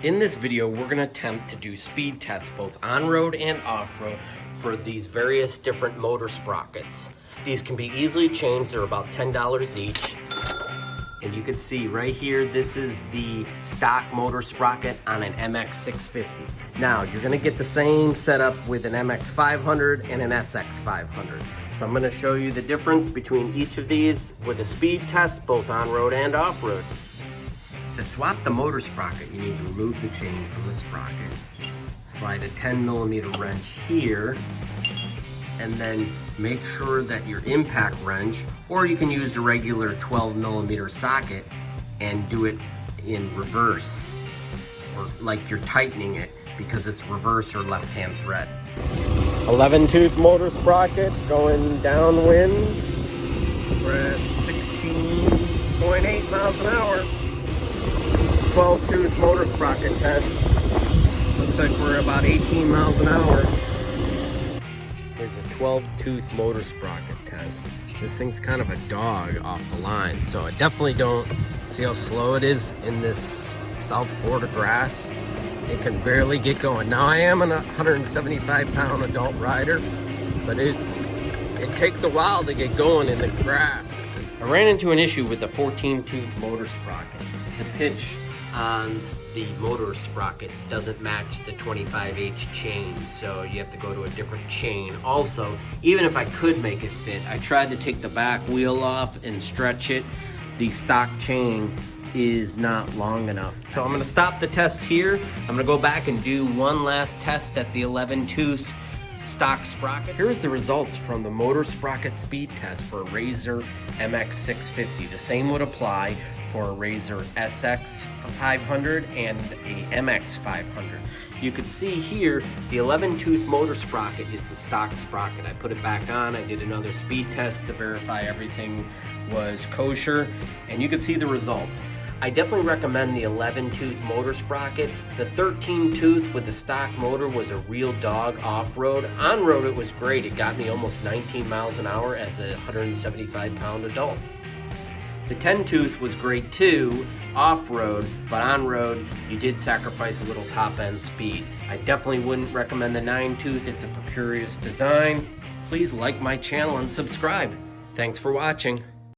In this video, we're going to attempt to do speed tests both on-road and off-road for these various different motor sprockets. These can be easily changed. They're about $10 each. And you can see right here, this is the stock motor sprocket on an MX650. Now, you're going to get the same setup with an MX500 and an SX500. So I'm going to show you the difference between each of these with a speed test, both on-road and off-road. To swap the motor sprocket, you need to remove the chain from the sprocket. Slide a 10mm wrench here, and then make sure that your impact wrench, or you can use a regular 12mm socket and do it in reverse, or like you're tightening it because it's reverse or left-hand thread. 11-tooth motor sprocket going downwind. We're at 16.8 miles an hour. 12-tooth motor sprocket test. Looks like we're about 18 miles an hour. Here's a 12-tooth motor sprocket test. This thing's kind of a dog off the line, so I definitely don't see how slow it is in this South Florida grass. It can barely get going. Now I am a 175-pound adult rider, but it takes a while to get going in the grass. I ran into an issue with the 14-tooth motor sprocket. The pitch on the motor sprocket doesn't match the 25H chain, so you have to go to a different chain. Also, even if I could make it fit, I tried to take the back wheel off and stretch it. The stock chain is not long enough. So I'm going to stop the test here. I'm going to go back and do one last test at the 11-tooth stock sprocket. Here's the results from the motor sprocket speed test for a Razor MX650. The same would apply for a Razor SX500 and a MX500. You can see here the 11-tooth motor sprocket is the stock sprocket. I put it back on. I did another speed test to verify everything was kosher, and you can see the results. I definitely recommend the 11-tooth motor sprocket. The 13-tooth with the stock motor was a real dog off-road. On-road it was great. It got me almost 19 miles an hour as a 175-pound adult. The 10-tooth was great too, off-road, but on-road you did sacrifice a little top-end speed. I definitely wouldn't recommend the 9-tooth. It's a precarious design. Please like my channel and subscribe. Thanks for watching.